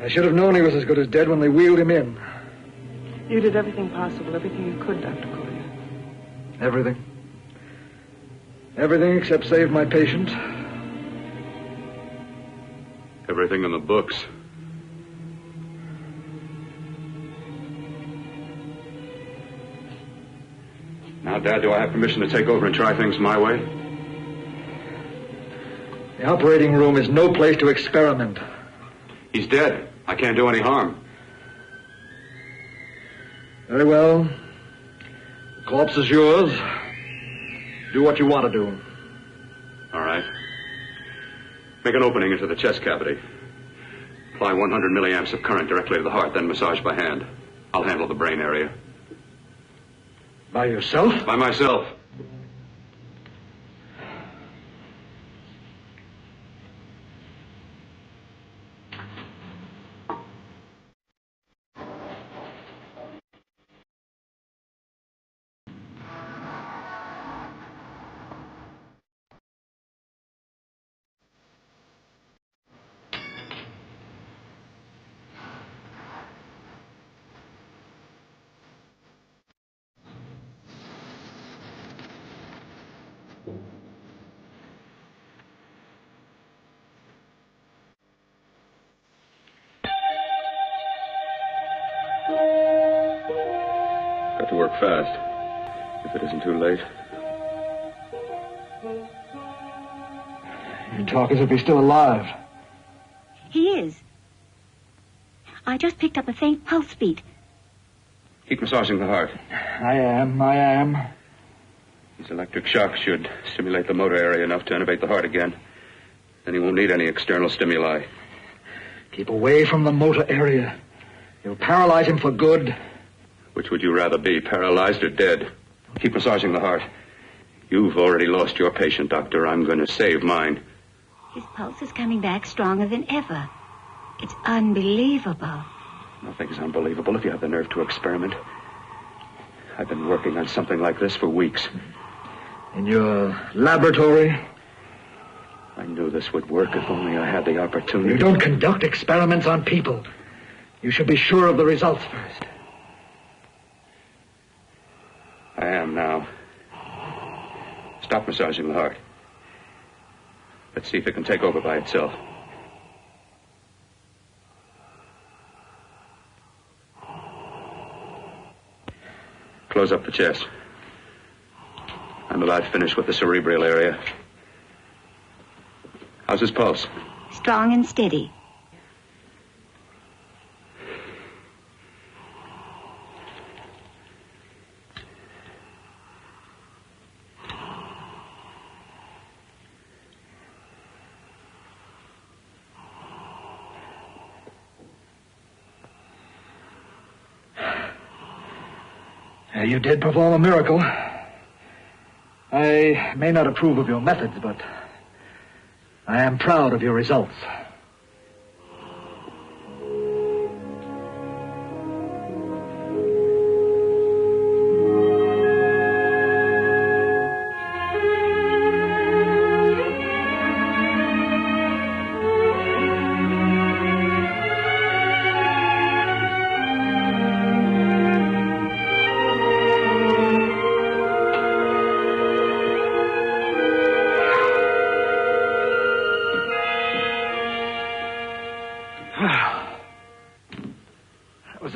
I should have known he was as good as dead when they wheeled him in. You did everything possible, everything you could, Dr. Collier. Everything. Everything except save my patient. Everything in the books. Now, Dad, do I have permission to take over and try things my way? The operating room is no place to experiment. He's dead. I can't do any harm. Very well. The corpse is yours. Do what you want to do. All right. Make an opening into the chest cavity. Apply 100 milliamps of current directly to the heart, then massage by hand. I'll handle the brain area. By yourself? By myself. Got to work fast, if it isn't too late. You talk as if he's still alive. He is. I just picked up a faint pulse beat. Keep massaging the heart. I am. These electric shocks should stimulate the motor area enough to innervate the heart again. Then he won't need any external stimuli. Keep away from the motor area. You'll paralyze him for good. Which would you rather be, paralyzed or dead? Keep massaging the heart. You've already lost your patient, Doctor. I'm going to save mine. His pulse is coming back stronger than ever. It's unbelievable. Nothing's unbelievable if you have the nerve to experiment. I've been working on something like this for weeks. In your laboratory? I knew this would work if only I had the opportunity. You don't conduct experiments on people. You should be sure of the results first. I am now. Stop massaging the heart. Let's see if it can take over by itself. Close up the chest. I'm about finished with the cerebral area. How's his pulse? Strong and steady. You did perform a miracle. I may not approve of your methods, but I am proud of your results.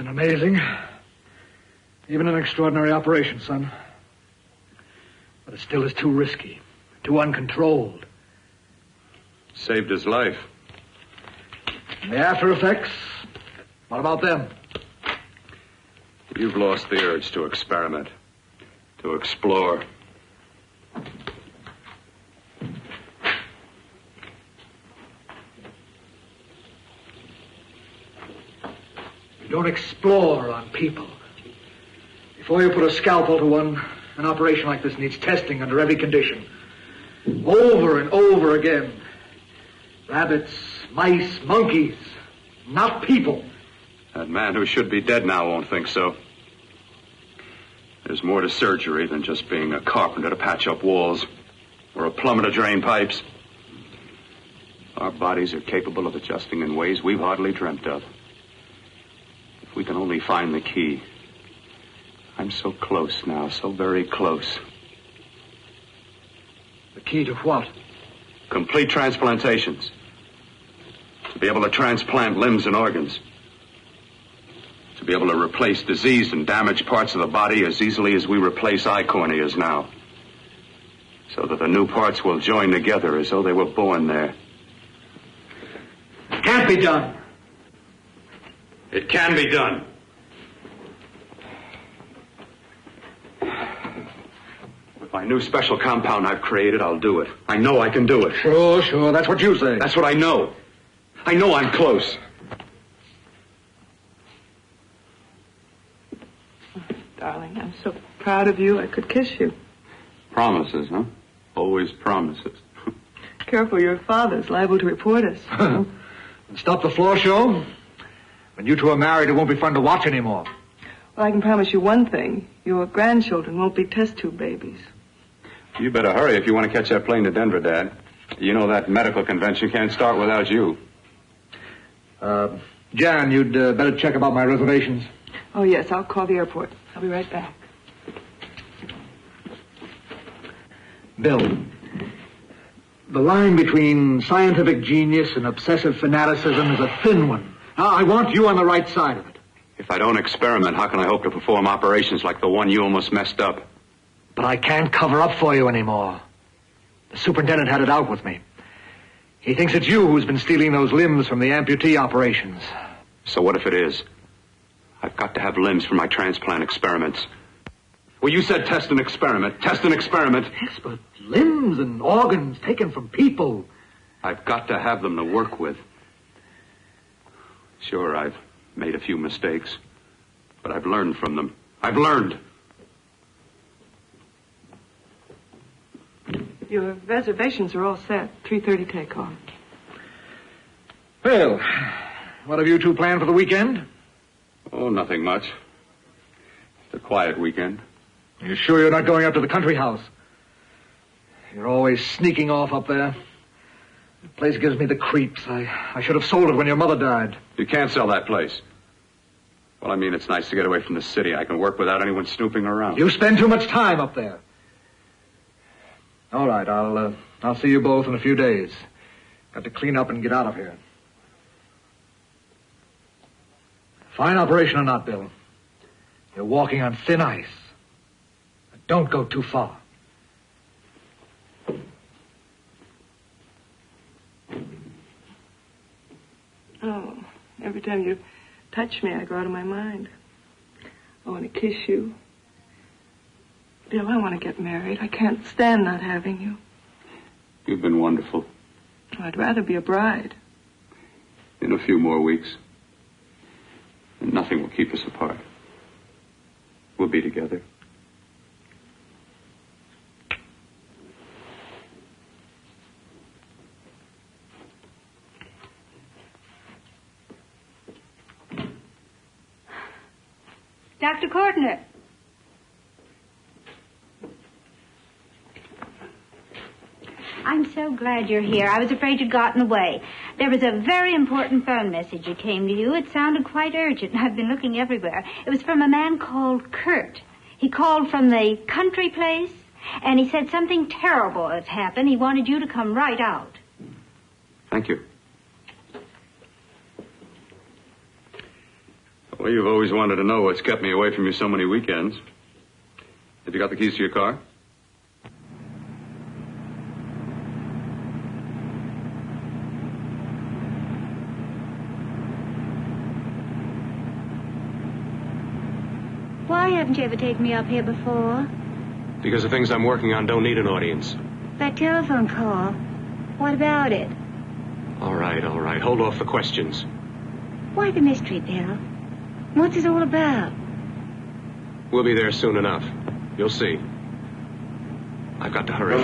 Amazing. Even an extraordinary operation, son. But it still is too risky, too uncontrolled. Saved his life. And the after effects? What about them? You've lost the urge to experiment, to explore. Don't explore on people. Before you put a scalpel to one, an operation like this needs testing under every condition. Over and over again. Rabbits, mice, monkeys, not people. That man who should be dead now won't think so. There's more to surgery than just being a carpenter to patch up walls or a plumber to drain pipes. Our bodies are capable of adjusting in ways we've hardly dreamt of. If we can only find the key. I'm so close now, so very close. The key to what? Complete transplantations. To be able to transplant limbs and organs. To be able to replace diseased and damaged parts of the body as easily as we replace eye corneas now. So that the new parts will join together as though they were born there. It can't be done. It can be done. With my new special compound I've created, I'll do it. I know I can do it. Sure. That's what you say. That's what I know. I know I'm close. Darling, I'm so proud of you, I could kiss you. Promises, huh? Always promises. Careful, your father's liable to report us. And stop the floor show? When you two are married, it won't be fun to watch anymore. Well, I can promise you one thing. Your grandchildren won't be test tube babies. You better hurry if you want to catch that plane to Denver, Dad. You know that medical convention can't start without you. Jan, you'd better check about my reservations. Oh, yes, I'll call the airport. I'll be right back. Bill, the line between scientific genius and obsessive fanaticism is a thin one. I want you on the right side of it. If I don't experiment, how can I hope to perform operations like the one you almost messed up? But I can't cover up for you anymore. The superintendent had it out with me. He thinks it's you who's been stealing those limbs from the amputee operations. So what if it is? I've got to have limbs for my transplant experiments. Well, you said test and experiment. Test and experiment. Yes, but limbs and organs taken from people. I've got to have them to work with. Sure, I've made a few mistakes, but I've learned from them. I've learned. Your reservations are all set. 3:30 takeoff. Well, what have you two planned for the weekend? Oh, nothing much. Just a quiet weekend. Are you sure you're not going up to the country house? You're always sneaking off up there. The place gives me the creeps. I should have sold it when your mother died. You can't sell that place. Well, I mean, it's nice to get away from the city. I can work without anyone snooping around. You spend too much time up there. All right, I'll see you both in a few days. Got to clean up and get out of here. Fine operation or not, Bill. You're walking on thin ice. But don't go too far. Oh, every time you touch me, I go out of my mind. I want to kiss you. Bill, I want to get married. I can't stand not having you. You've been wonderful. Oh, I'd rather be a bride. In a few more weeks. And nothing will keep us apart. We'll be together. Dr. Cordner. I'm so glad you're here. I was afraid you'd gotten away. There was a very important phone message that came to you. It sounded quite urgent. I've been looking everywhere. It was from a man called Kurt. He called from the country place, and he said something terrible has happened. He wanted you to come right out. Thank you. Well, you've always wanted to know what's kept me away from you so many weekends. Have you got the keys to your car? Why haven't you ever taken me up here before? Because the things I'm working on don't need an audience. That telephone call. What about it? All right. Hold off the questions. Why the mystery, Bill? What's it all about? We'll be there soon enough. You'll see. I've got to hurry.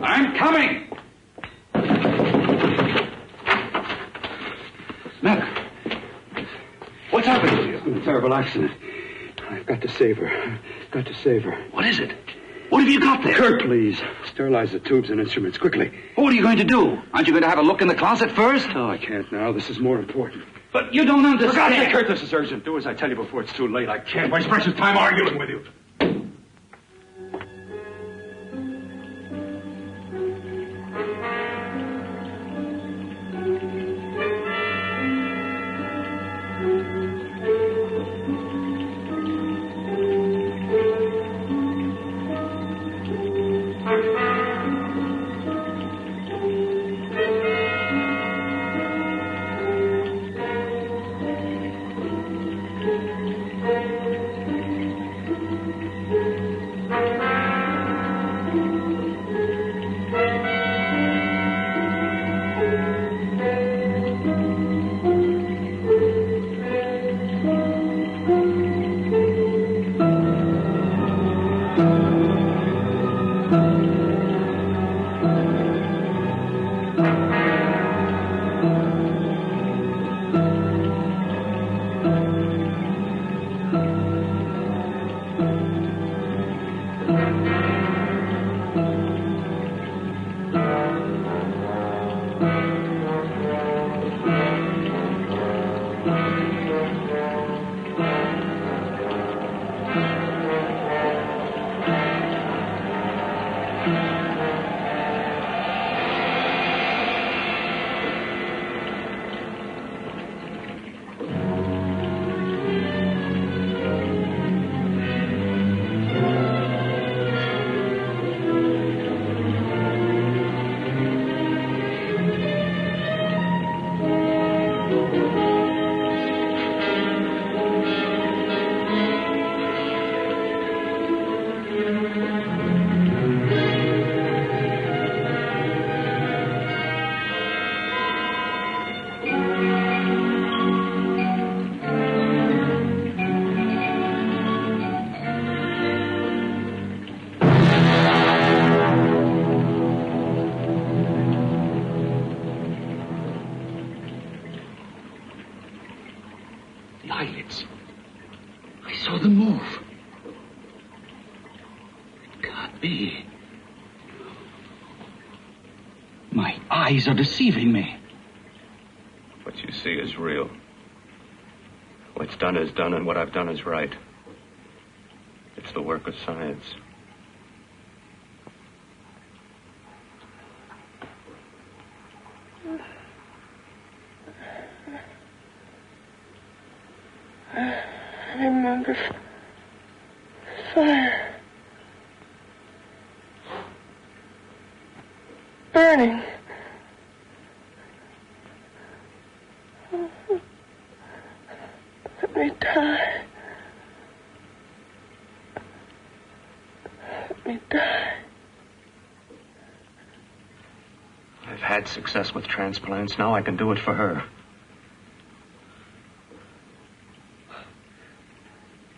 I'm coming! Matt, what's happened to you? A terrible accident. I've got to save her. Got to save her. What is it? What have you got there? Kurt, please. Sterilize the tubes and instruments quickly. What are you going to do? Aren't you going to have a look in the closet first? No, I can't now. This is more important. But you don't understand. For God's sake, Kurt, this is urgent. Do as I tell you before it's too late. I can't waste precious time arguing with you. Eyes are deceiving me. What you see is real. What's done is done, and what I've done is right. It's the work of science. I remember fire. Burning. Let me die. Let me die. I've had success with transplants. Now I can do it for her.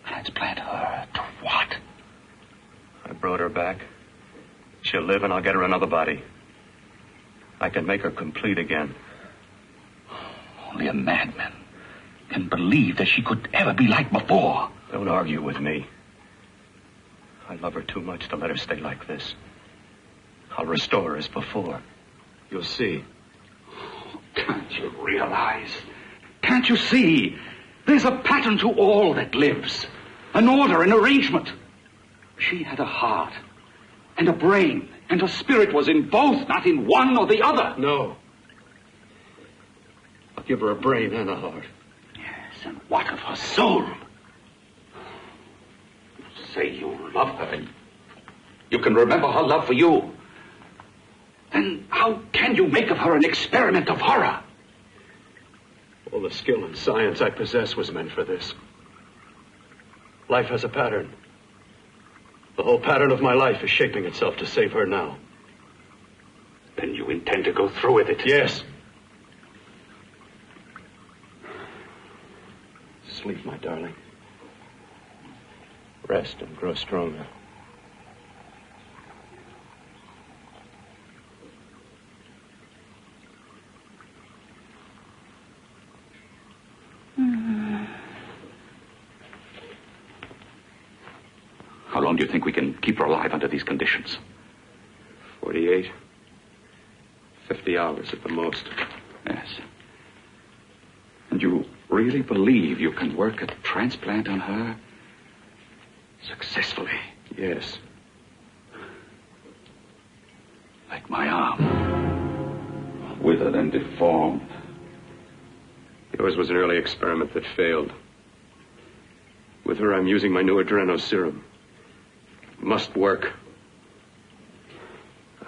Transplant her to what? I brought her back. She'll live and I'll get her another body. I can make her complete again. Only a madman can believe that she could ever be like before. Don't argue with me. I love her too much to let her stay like this. I'll restore her as before. You'll see. Can't you realize? Can't you see? There's a pattern to all that lives. An order, an arrangement. She had a heart and a brain, and her spirit was in both, not in one or the other. No. I'll give her a brain and a heart. Yes, and what of her soul? You say you love her, and you can remember her love for you. Then how can you make of her an experiment of horror? All the skill and science I possess was meant for this. Life has a pattern. The whole pattern of my life is shaping itself to save her now. Then you intend to go through with it? Yes. Sleep, my darling. Rest and grow stronger. How long do you think we can keep her alive under these conditions? 48. 50 hours at the most. Yes. And you really believe you can work a transplant on her successfully? Yes. Like my arm. Withered and deformed. Yours was an early experiment that failed. With her, I'm using my new adreno serum. It must work.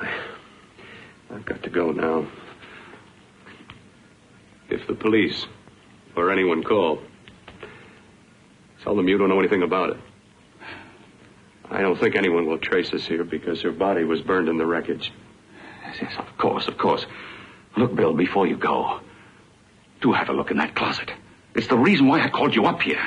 I've got to go now. If the police or anyone call, tell them you don't know anything about it. I don't think anyone will trace us here because her body was burned in the wreckage. Yes, of course. Look, Bill, before you go, do have a look in that closet. It's the reason why I called you up here.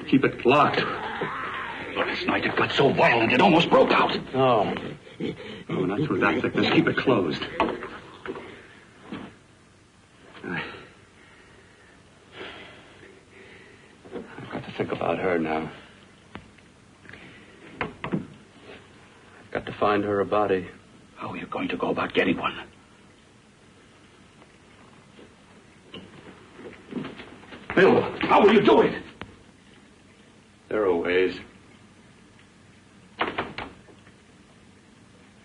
Keep it locked. Last night it got so violent it almost broke out. Oh, not through that thickness. Keep it closed. I've got to think about her now. I've got to find her a body. How are you going to go about getting one? Bill, how will you do it? There are ways.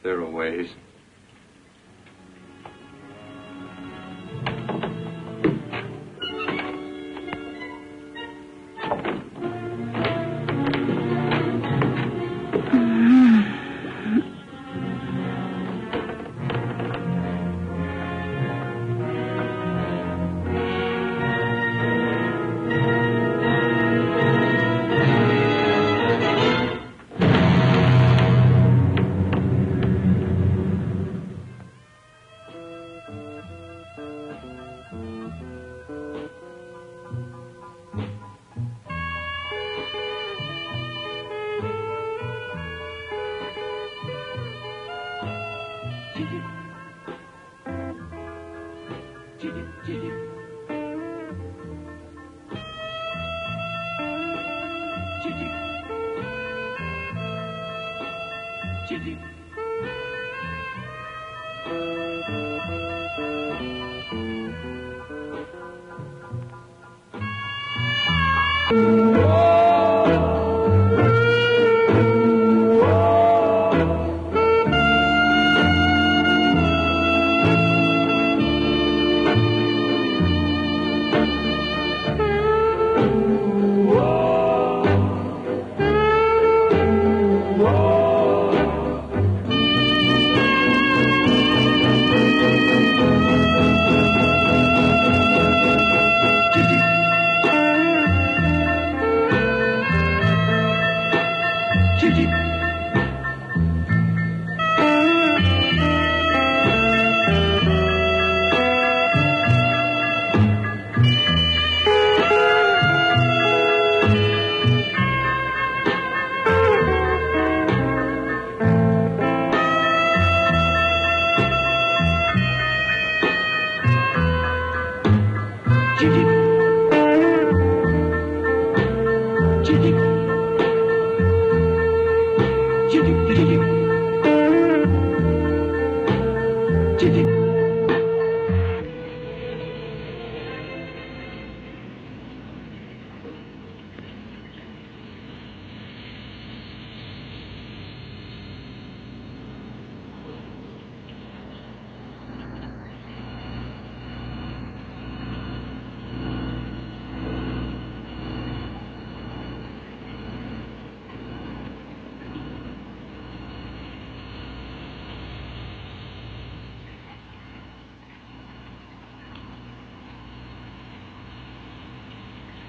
There are ways.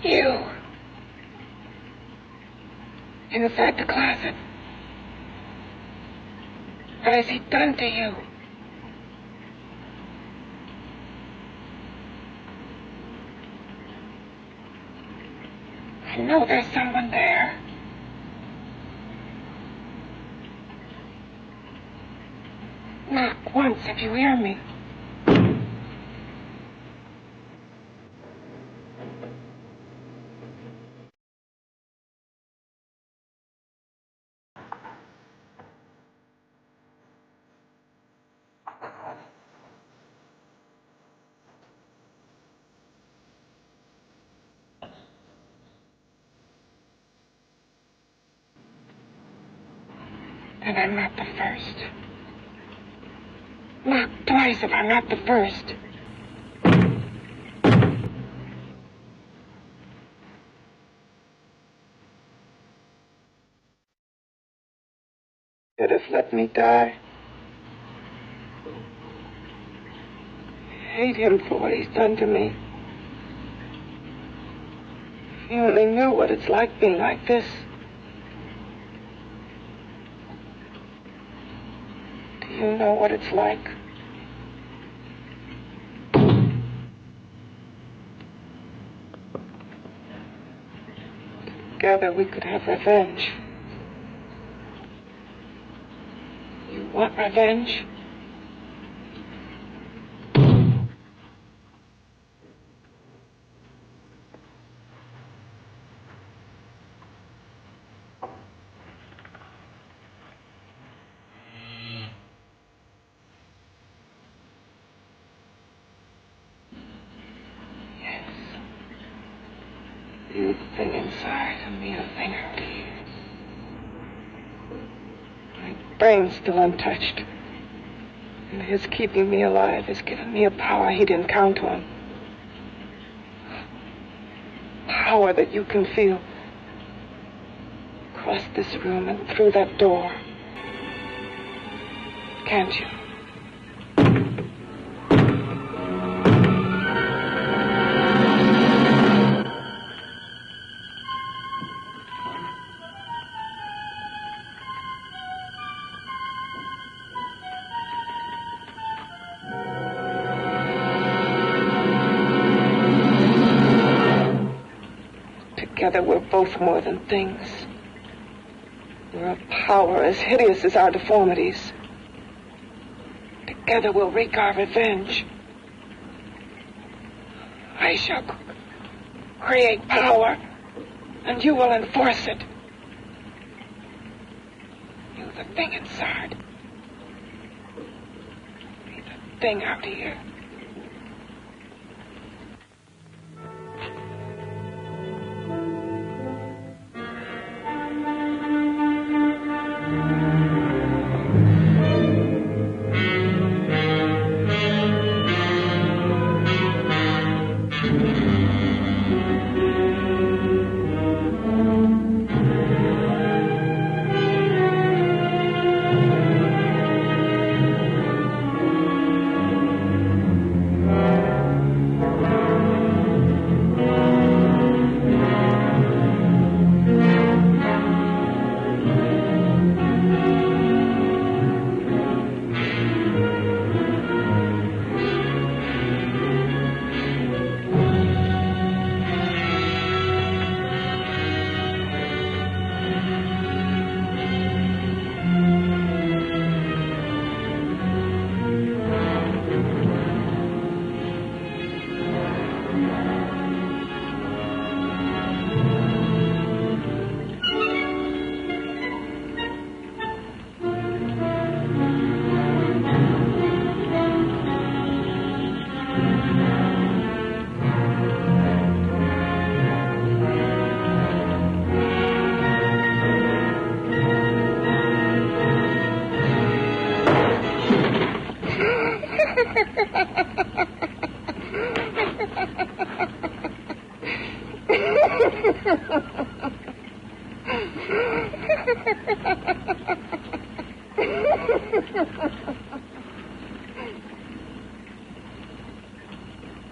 You. Inside the closet. What has he done to you? I know there's someone there. Knock once if you hear me. And I'm not the first. Knock twice if I'm not the first. Could have let me die. I hate him for what he's done to me. If you only knew what it's like being like this. Do you know what it's like? Together we could have revenge. You want revenge? You the thing inside and me the thing out here. My brain's still untouched. And his keeping me alive has given me a power he didn't count on. Power that you can feel. Across this room and through that door. Can't you? Together we're both more than things. We're a power as hideous as our deformities. Together we'll wreak our revenge. I shall create power, and you will enforce it. You the thing inside. Me the thing out here.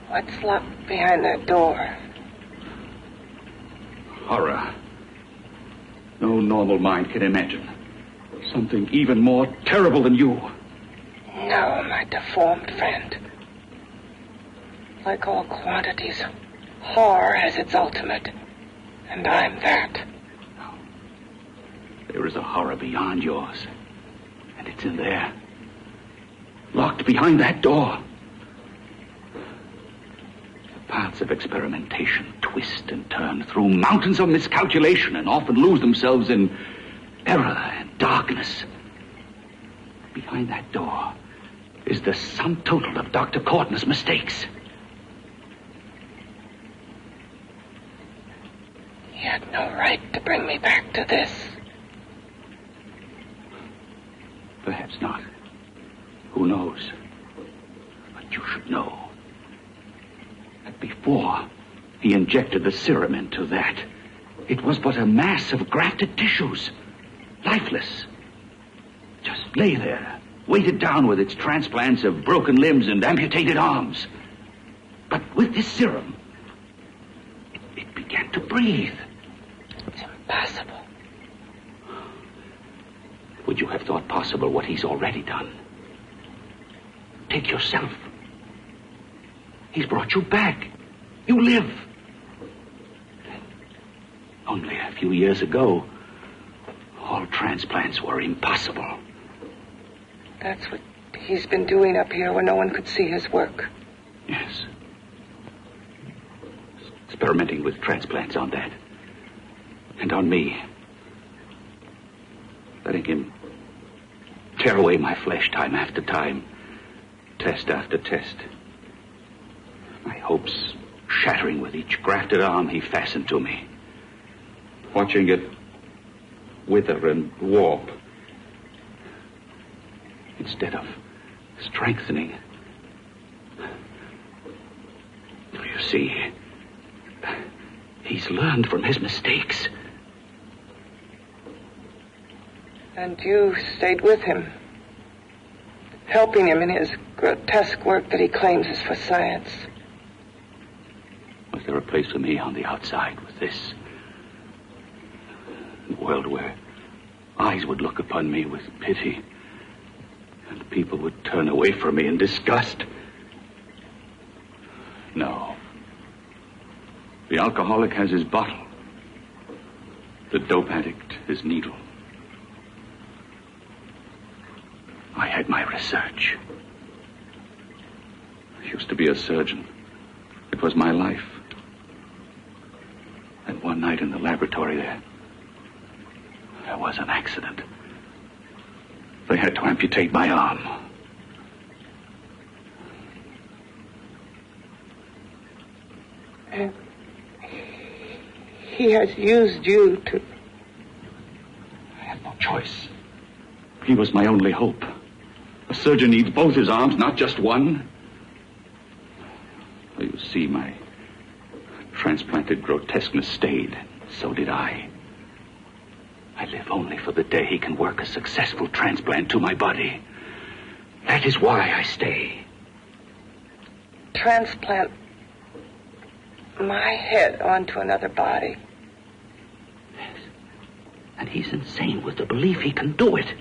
What's locked behind that door? Horror. No normal mind can imagine something even more terrible than you. No, my deformed friend. Like all quantities, horror has its ultimate, and I'm that. There is a horror beyond yours, and it's in there, locked behind that door. The paths of experimentation twist and turn through mountains of miscalculation and often lose themselves in error and darkness. Behind that door is the sum total of Dr. Courtney's mistakes. He had no right to bring me back to this. Perhaps not. Who knows? But you should know that before he injected the serum into that, it was but a mass of grafted tissues, lifeless. Just lay there, weighted down with its transplants of broken limbs and amputated arms. But with this serum, it began to breathe. It's impossible. Would you have thought possible what he's already done? Take yourself. He's brought you back. You live. Only a few years ago, all transplants were impossible. That's what he's been doing up here where no one could see his work. Yes. Experimenting with transplants on that. And on me. Letting him tear away my flesh time after time, test after test. My hopes shattering with each grafted arm he fastened to me. Watching it wither and warp. Instead of strengthening. You see, he's learned from his mistakes. And you stayed with him, helping him in his grotesque work that he claims is for science. Was there a place for me on the outside with this? A world where eyes would look upon me with pity, and people would turn away from me in disgust? No. The alcoholic has his bottle. The dope addict his needle. I had my research. I used to be a surgeon. It was my life. And one night in the laboratory there was an accident. They had to amputate my arm. And he has used you to... I had no choice. He was my only hope. A surgeon needs both his arms, not just one. Well, you see, my transplanted grotesqueness stayed. So did I. I live only for the day he can work a successful transplant to my body. That is why I stay. Transplant my head onto another body. Yes. And he's insane with the belief he can do it.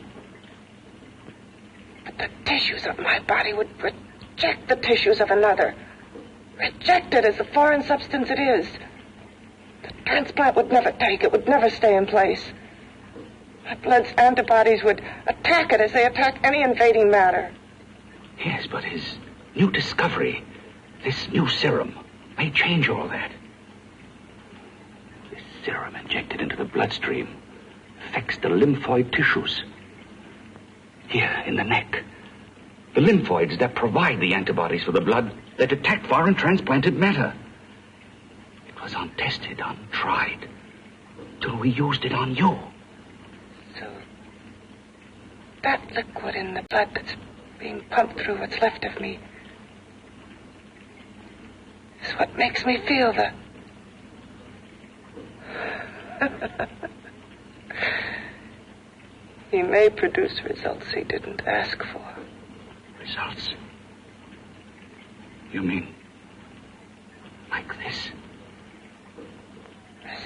But the tissues of my body would reject the tissues of another. Reject it as the foreign substance it is. The transplant would never take it, would never stay in place. My blood's antibodies would attack it as they attack any invading matter. Yes, but his new discovery, this new serum, may change all that. This serum injected into the bloodstream affects the lymphoid tissues. Here, in the neck. The lymphoids that provide the antibodies for the blood that attack foreign transplanted matter. It was untested, untried, till we used it on you. So, that liquid in the blood that's being pumped through what's left of me is what makes me feel the... He may produce results he didn't ask for. Results? You mean like this?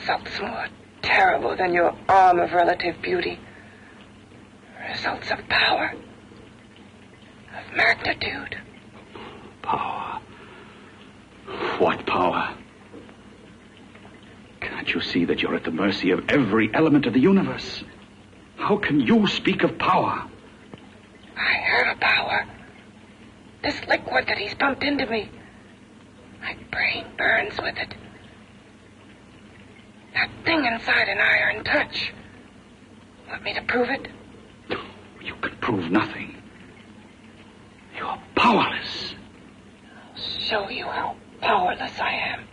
Results more terrible than your arm of relative beauty. Results of power. Of magnitude. Power. What power? Can't you see that you're at the mercy of every element of the universe? How can you speak of power? I have a power. This liquid that he's pumped into me. My brain burns with it. That thing inside an iron touch. Want me to prove it? You can prove nothing. You're powerless. I'll show you how powerless I am.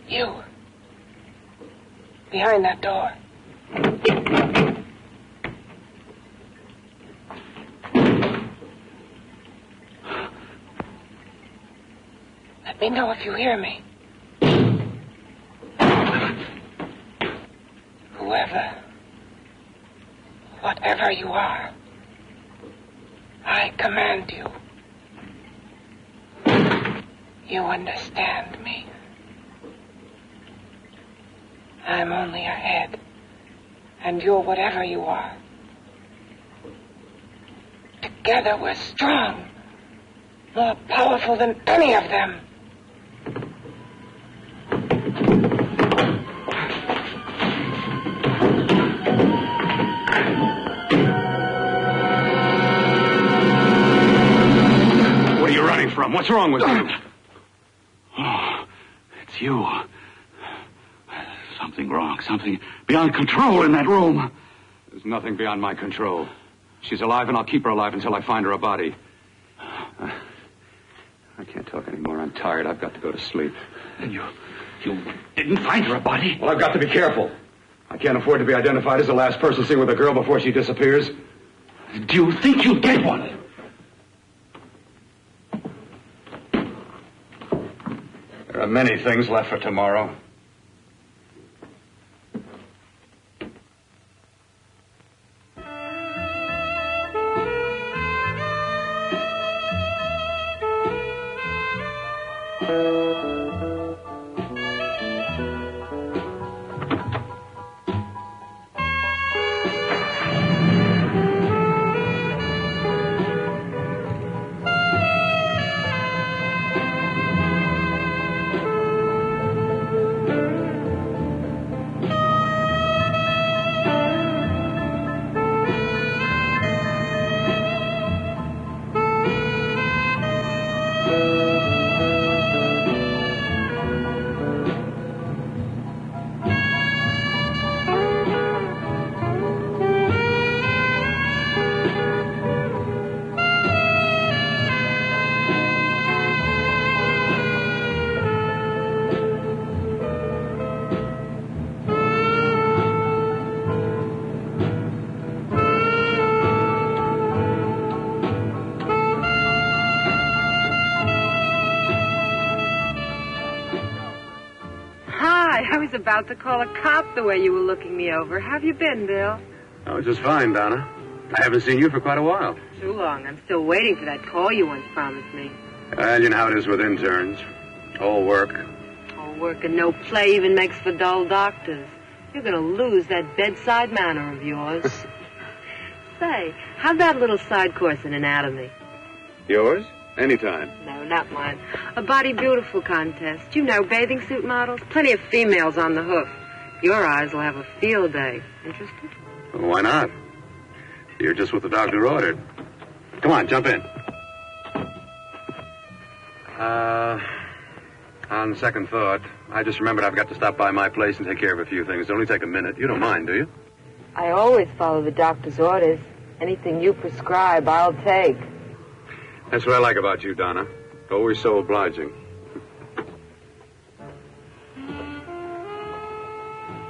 You. Behind that door. Let me know if you hear me. Whoever, whatever you are, I command you. You understand me. I'm only a head, and you're whatever you are. Together we're strong, more powerful than any of them. What are you running from? What's wrong with you? Oh, it's you. Something wrong. Something beyond control in that room. There's nothing beyond my control. She's alive, and I'll keep her alive until I find her a body. I can't talk anymore. I'm tired. I've got to go to sleep. And you didn't find her a body? Well, I've got to be careful. I can't afford to be identified as the last person seen with a girl before she disappears. Do you think you'll get one? There are many things left for tomorrow. I was about to call a cop the way you were looking me over. How have you been, Bill? Oh, just fine, Donna. I haven't seen you for quite a while. Too long. I'm still waiting for that call you once promised me. Well, you know how it is with interns. All work. All work and no play even makes for dull doctors. You're going to lose that bedside manner of yours. Say, how'd that little side course in anatomy? Yours? Anytime. No, not mine. A body beautiful contest. You know, bathing suit models. Plenty of females on the hoof. Your eyes will have a field day. Interested? Well, why not? You're just what the doctor ordered. Come on, jump in. On second thought, I just remembered I've got to stop by my place and take care of a few things. It'll only take a minute. You don't mind, do you? I always follow the doctor's orders. Anything you prescribe, I'll take. That's what I like about you, Donna. Always so obliging.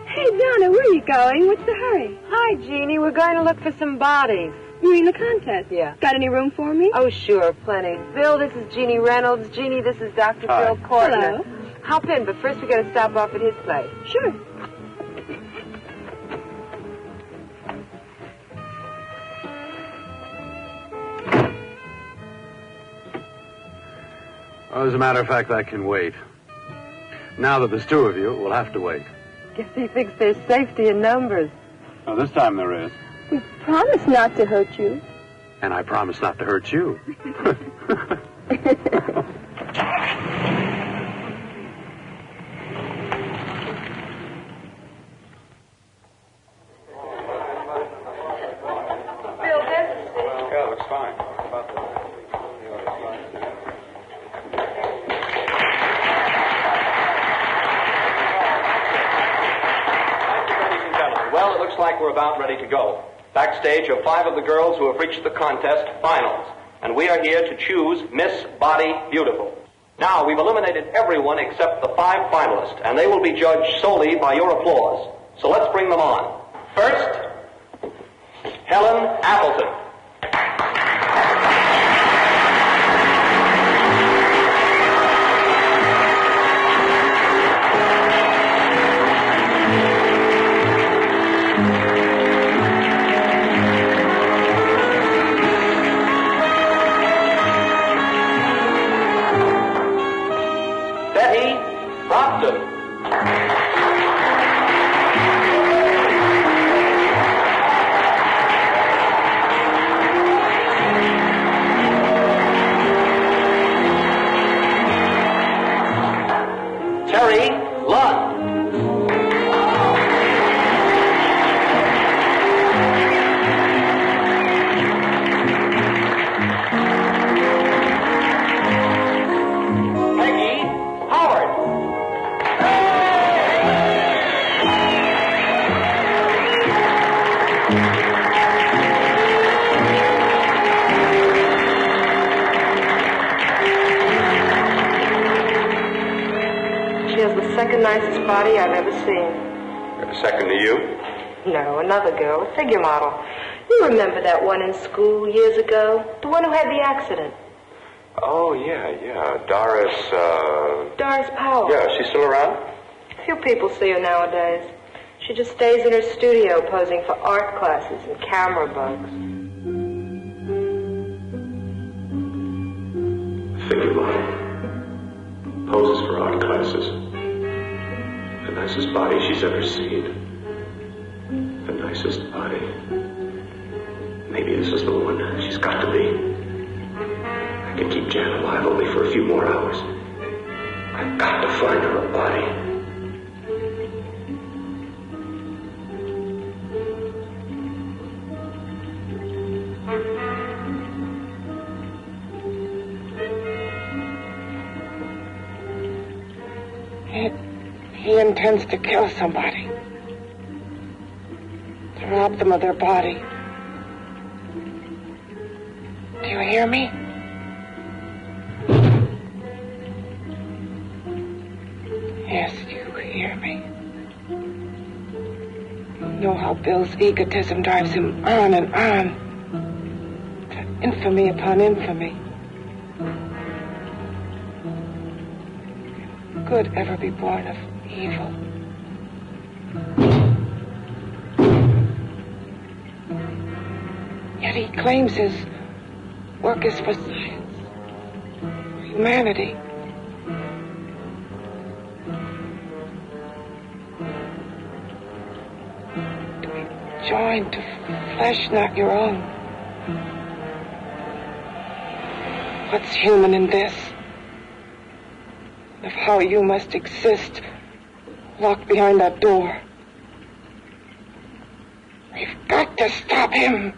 Hey, Donna, where are you going? What's the hurry? Hi, Jeannie. We're going to look for some bodies. You mean the contest? Yeah. Got any room for me? Oh, sure, plenty. Bill, this is Jeannie Reynolds. Jeannie, this is Dr. Hi. Bill Cortner. Hello. Hop in, but first we got to stop off at his place. Sure. Well, as a matter of fact, I can wait. Now that there's two of you, we'll have to wait. Guess he thinks there's safety in numbers. Well, this time there is. We promise not to hurt you. And I promise not to hurt you. Yeah, looks fine. Well, it looks like we're about ready to go. Backstage are 5 of the girls who have reached the contest finals, and we are here to choose Miss Body Beautiful. Now, we've eliminated everyone except the 5 finalists, and they will be judged solely by your applause. So let's bring them on. First, Helen Appleton. Nicest body I've ever seen. Second to you? No, another girl, a figure model. You remember that one in school years ago? The one who had the accident. Oh, yeah. Doris Powell. Yeah, she's still around? Few people see her nowadays. She just stays in her studio posing for art classes and camera bugs. Figure model. Poses for art classes. The nicest body she's ever seen. The nicest body. Maybe this is the one. She's got to be. I can keep Jan alive only for a few more hours. I've got to find her a body. He intends to kill somebody. To rob them of their body. Do you hear me? Yes, you hear me. You know how Bill's egotism drives him on and on. To infamy upon infamy. Could ever be born of evil. Yet he claims his work is for science, for humanity. To be joined to flesh not your own. What's human in this? Of how you must exist locked behind that door. We've got to stop him.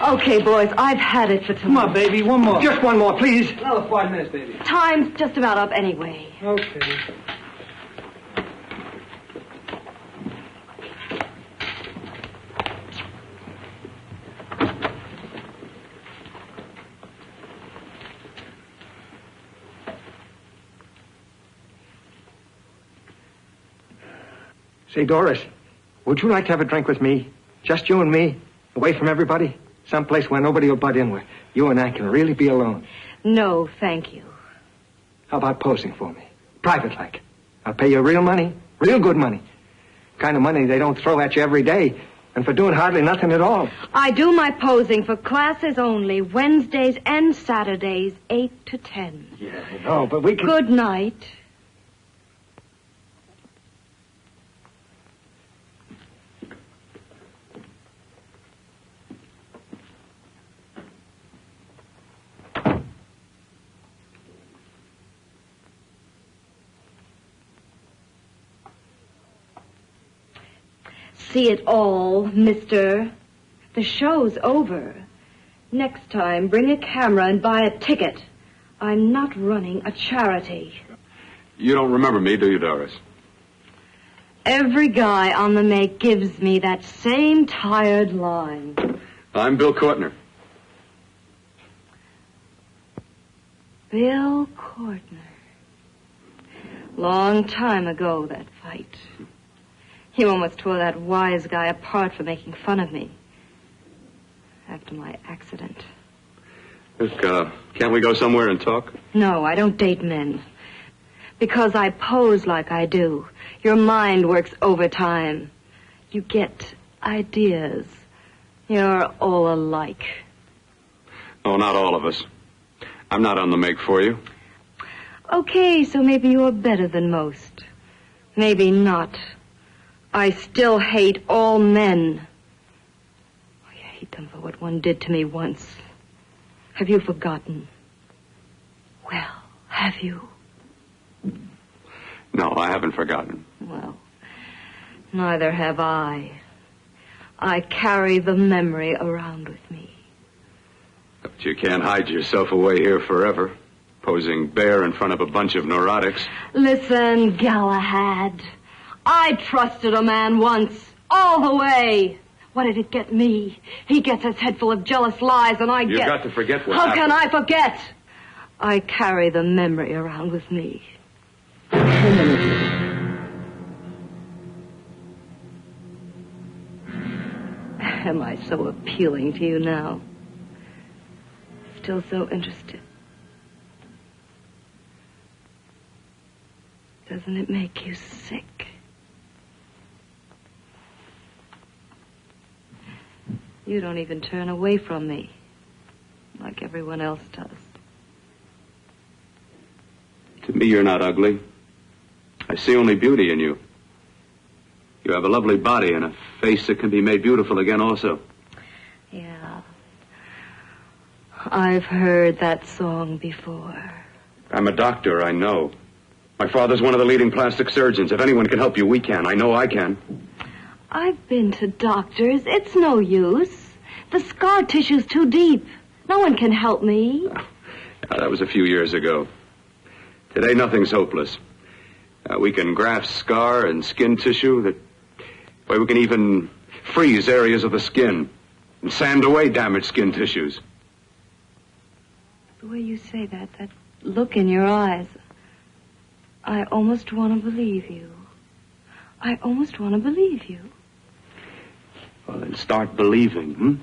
Okay, boys, I've had it for tonight. Come on, baby, one more. Just one more, please. Another 5 minutes, baby. Time's just about up anyway. Okay. Say, Doris, would you like to have a drink with me? Just you and me, away from everybody? Someplace where nobody will butt in, where you and I can really be alone. No, thank you. How about posing for me? Private like. I'll pay you real money, real good money. Kind of money they don't throw at you every day, and for doing hardly nothing at all. I do my posing for classes only, Wednesdays and Saturdays, 8 to 10. Yeah, I know, but we can... Good night. See it all, mister. The show's over. Next time, bring a camera and buy a ticket. I'm not running a charity. You don't remember me, do you, Doris? Every guy on the make gives me that same tired line. I'm Bill Courtner. Bill Courtner. Long time ago, that fight. You almost tore that wise guy apart for making fun of me. After my accident. Look, can't we go somewhere and talk? No, I don't date men. Because I pose like I do. Your mind works overtime. You get ideas. You're all alike. Oh, not all of us. I'm not on the make for you. Okay, so maybe you're better than most. Maybe not. I still hate all men. I hate them for what one did to me once. Have you forgotten? Well, have you? No, I haven't forgotten. Well, neither have I. I carry the memory around with me. But you can't hide yourself away here forever, posing bare in front of a bunch of neurotics. Listen, Galahad. I trusted a man once, all the way. What did it get me? He gets his head full of jealous lies, and You've got to forget what How happened. can I forget? I carry the memory around with me. Am I so appealing to you now? Still so interested? Doesn't it make you sick? You don't even turn away from me, like everyone else does. To me, you're not ugly. I see only beauty in you. You have a lovely body and a face that can be made beautiful again also. Yeah. I've heard that song before. I'm a doctor, I know. My father's one of the leading plastic surgeons. If anyone can help you, we can. I know I can. I've been to doctors. It's no use. The scar tissue's too deep. No one can help me. That was a few years ago. Today, nothing's hopeless. We can graft scar and skin tissue that... Well, we can even freeze areas of the skin and sand away damaged skin tissues. The way you say that look in your eyes, I almost want to believe you. I almost want to believe you. Well, then start believing, hmm?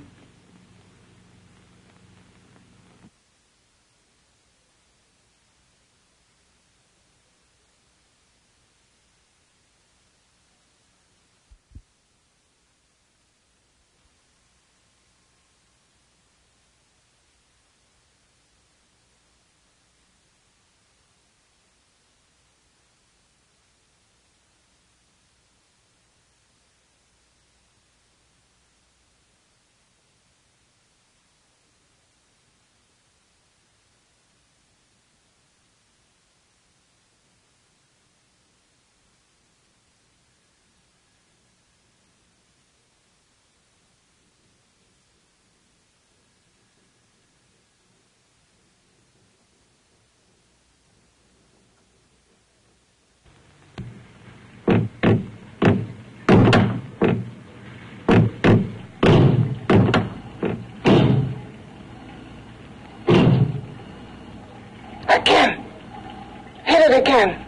Again. Hit it again.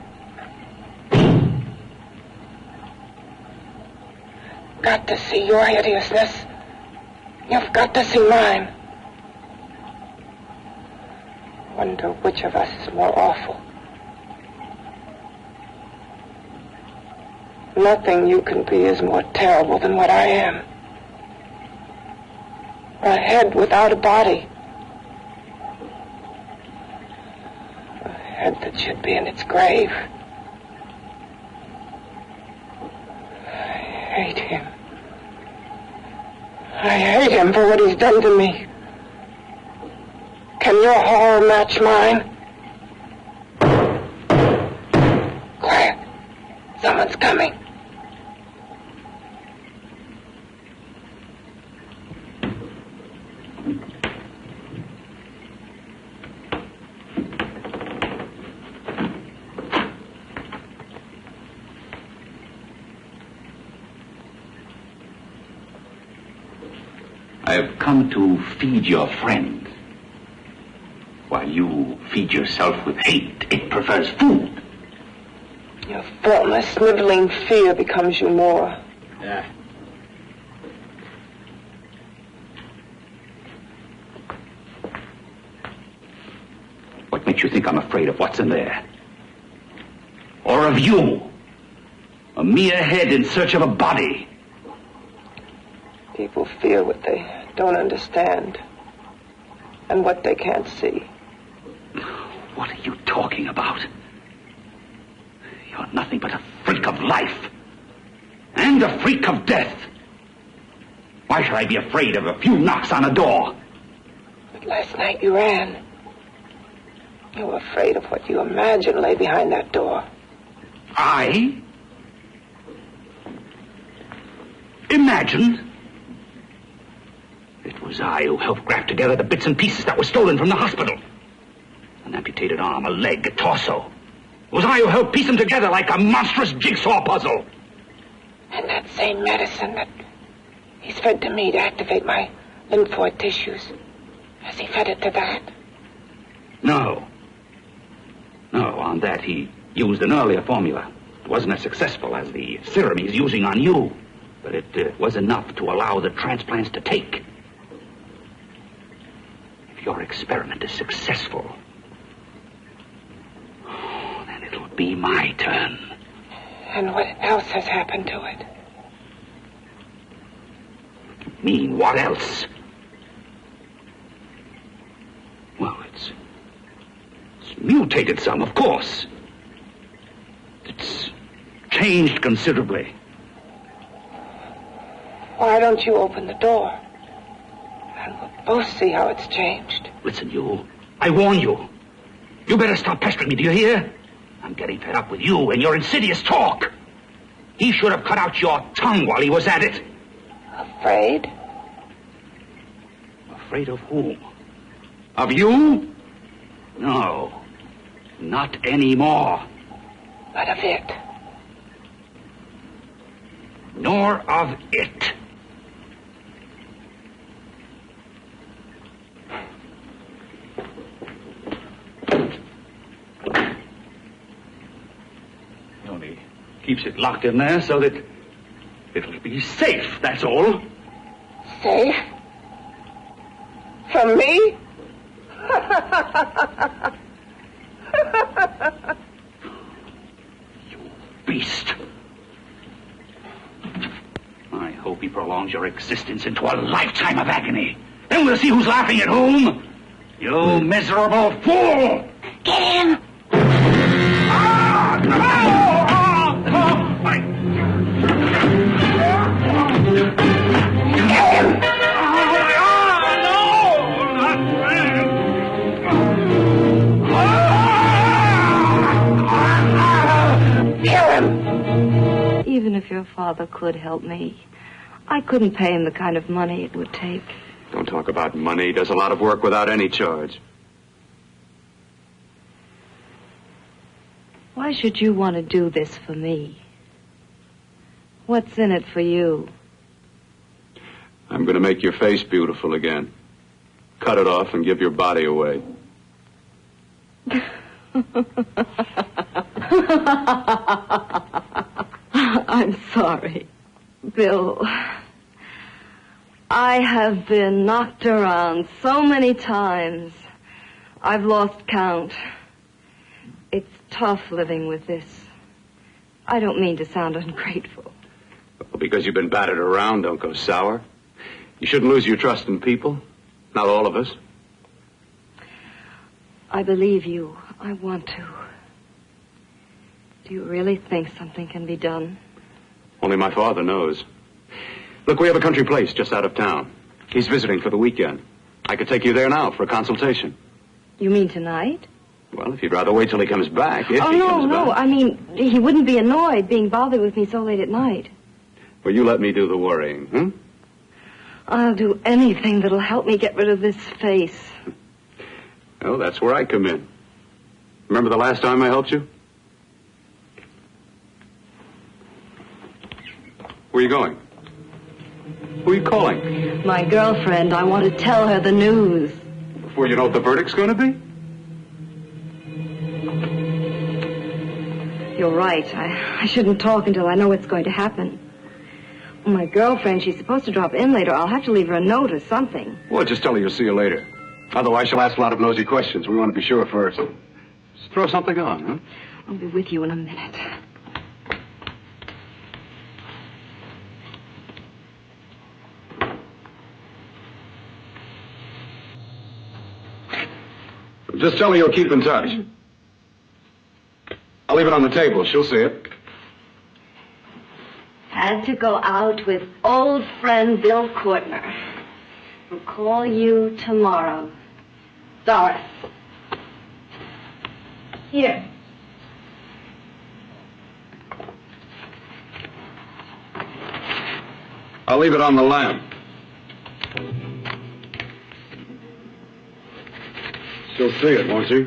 Got to see your hideousness. You've got to see mine. Wonder which of us is more awful. Nothing you can be is more terrible than what I am. A head without a body. A head that should be in its grave. I hate him. I hate him for what he's done to me. Can your horror match mine? Quiet. Someone's coming. I have come to feed your friend. While you feed yourself with hate, it prefers food. Your thoughtless, sniveling fear becomes you more. Yeah. What makes you think I'm afraid of what's in there? Or of you? A mere head in search of a body. People fear what they don't understand and what they can't see. What are you talking about? You're nothing but a freak of life and a freak of death. Why should I be afraid of a few knocks on a door? But last night you ran. You were afraid of what you imagined lay behind that door. I? Imagined? It was I who helped graft together the bits and pieces that were stolen from the hospital. An amputated arm, a leg, a torso. It was I who helped piece them together like a monstrous jigsaw puzzle. And that same medicine that he's fed to me to activate my lymphoid tissues. Has he fed it to that? No. No, on that he used an earlier formula. It wasn't as successful as the serum he's using on you. But it was enough to allow the transplants to take. If your experiment is successful, then it'll be my turn. And what else has happened to it? You mean, what else? Well, it's mutated some, of course. It's changed considerably. Why don't you open the door? And we'll both see how it's changed. Listen, you. I warn you. You better stop pestering me, do you hear? I'm getting fed up with you and your insidious talk. He should have cut out your tongue while he was at it. Afraid? Afraid of whom? Of you? No. Not anymore. But of it. Nor of it. He only keeps it locked in there so that it'll be safe, that's all. Safe? From me? You beast. I hope he prolongs your existence into a lifetime of agony. Then we'll see who's laughing at whom. You miserable fool! Get in! Even if your father could help me, I couldn't pay him the kind of money it would take. Don't talk about money. He does a lot of work without any charge. Why should you want to do this for me? What's in it for you? I'm going to make your face beautiful again. Cut it off and give your body away. I'm sorry, Bill. I have been knocked around so many times. I've lost count. It's tough living with this. I don't mean to sound ungrateful. Well, because you've been battered around, don't go sour. You shouldn't lose your trust in people. Not all of us. I believe you. I want to. Do you really think something can be done? Only my father knows. Look, we have a country place just out of town. He's visiting for the weekend. I could take you there now for a consultation. You mean tonight? Well, if you'd rather wait till he comes back, if he comes no. back. I mean, he wouldn't be annoyed being bothered with me so late at night. Well, you let me do the worrying, hmm? I'll do anything that'll help me get rid of this face. Well, that's where I come in. Remember the last time I helped you? Where are you going? Who are you calling? My girlfriend. I want to tell her the news. Before you know what the verdict's going to be? You're right. I shouldn't talk until I know what's going to happen. My girlfriend, she's supposed to drop in later. I'll have to leave her a note or something. Well, just tell her you'll see her later. Otherwise, she'll ask a lot of nosy questions. We want to be sure first. Just throw something on, huh? I'll be with you in a minute. Just tell her you'll keep in touch. I'll leave it on the table. She'll see it. Had to go out with old friend Bill Courtner. We'll call you tomorrow. Doris. Here. I'll leave it on the lamp. She'll see it, won't she?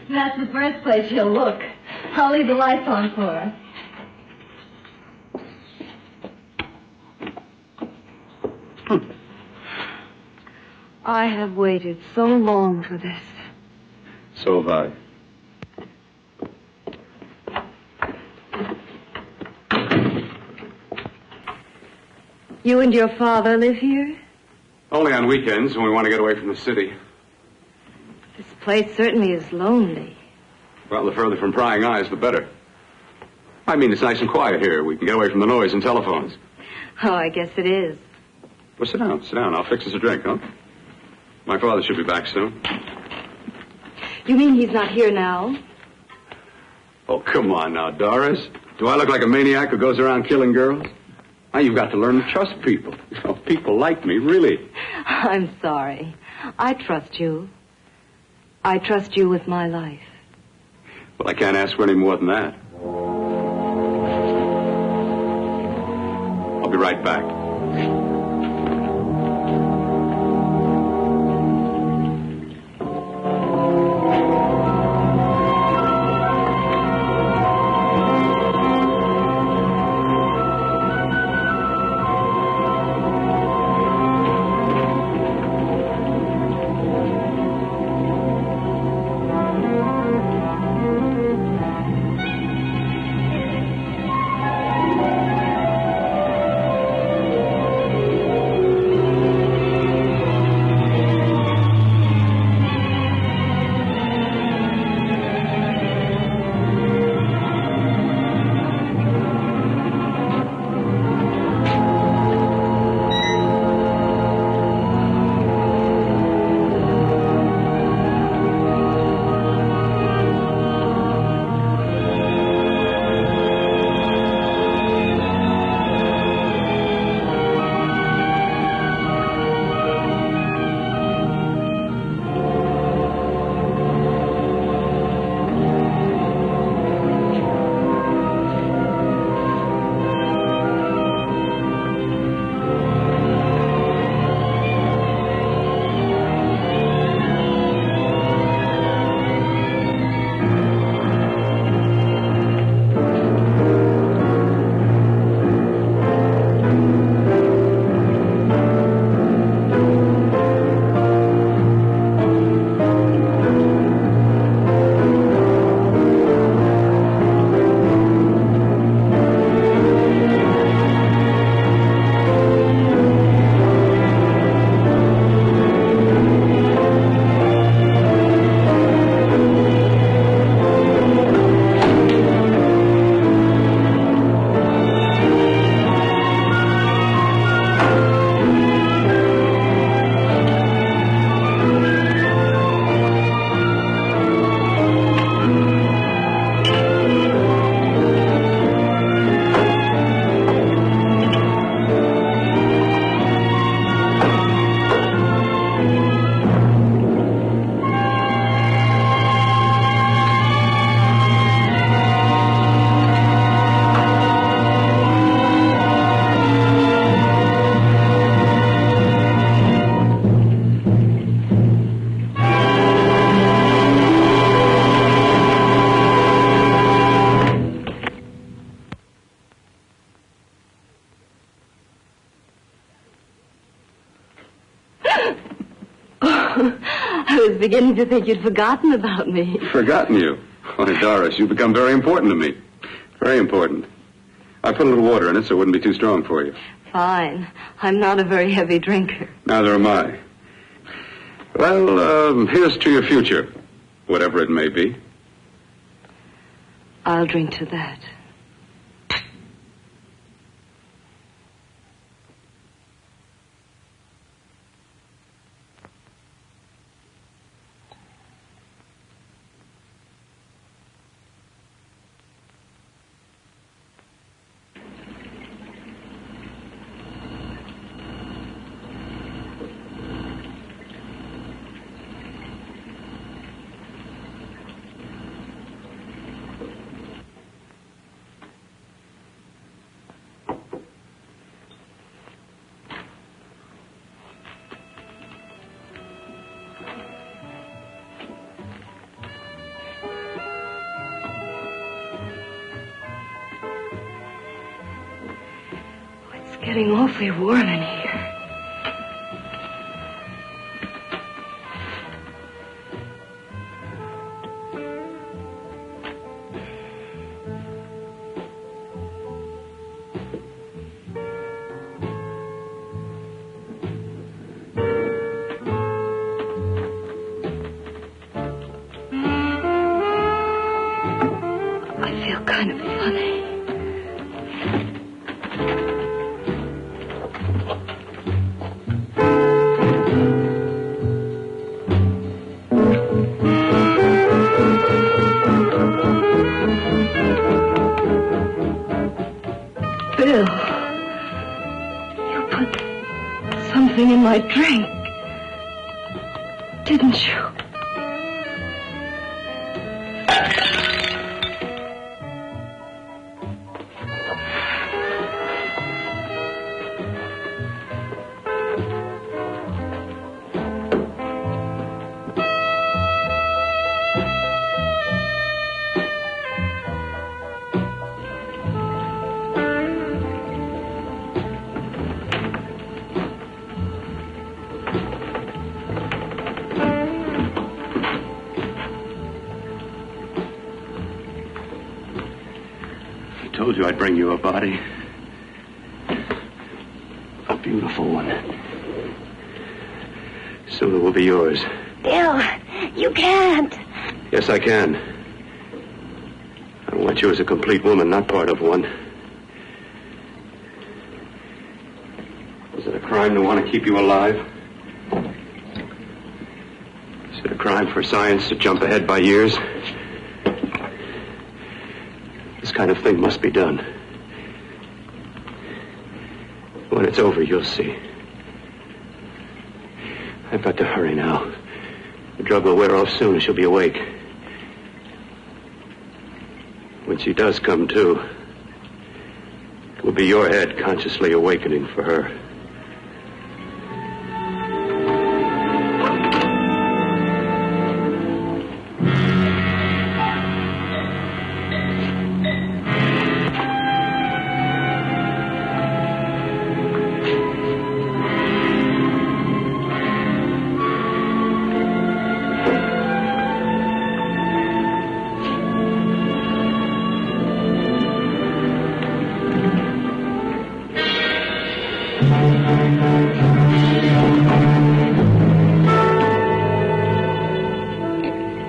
That's the first place she'll look. I'll leave the lights on for her. I have waited so long for this. So have I. You and your father live here? Only on weekends when we want to get away from the city. This place certainly is lonely. Well, the further from prying eyes, the better. I mean, it's nice and quiet here. We can get away from the noise and telephones. Oh, I guess it is. Well, sit down. Sit down. I'll fix us a drink, huh? My father should be back soon. You mean he's not here now? Oh, come on now, Doris. Do I look like a maniac who goes around killing girls? Now, you've got to learn to trust people. You know, people like me, really. I'm sorry. I trust you. I trust you with my life. Well, I can't ask for any more than that. I'll be right back. I was beginning to think you'd forgotten about me. Forgotten you? Why, Doris, you've become very important to me. Very important. I put a little water in it so it wouldn't be too strong for you. Fine. I'm not a very heavy drinker. Neither am I. Well, here's to your future, whatever it may be. I'll drink to that. It's getting awfully warm in here. I feel kind of funny. Bill, you put something in my drink, didn't you? I told you I'd bring you a body. A beautiful one. Soon it will be yours. Bill, you can't. Yes, I can. I want you as a complete woman, not part of one. Is it a crime to want to keep you alive? Is it a crime for science to jump ahead by years? This kind of thing must be done. When it's over, you'll see. I've got to hurry now. The drug will wear off soon and she'll be awake. When she does come to, it will be your head consciously awakening for her.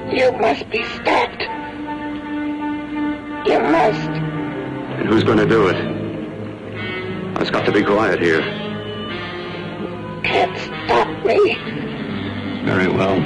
You must be stopped. You must. And who's going to do it? It's got to be quiet here. Can't stop me. Very well.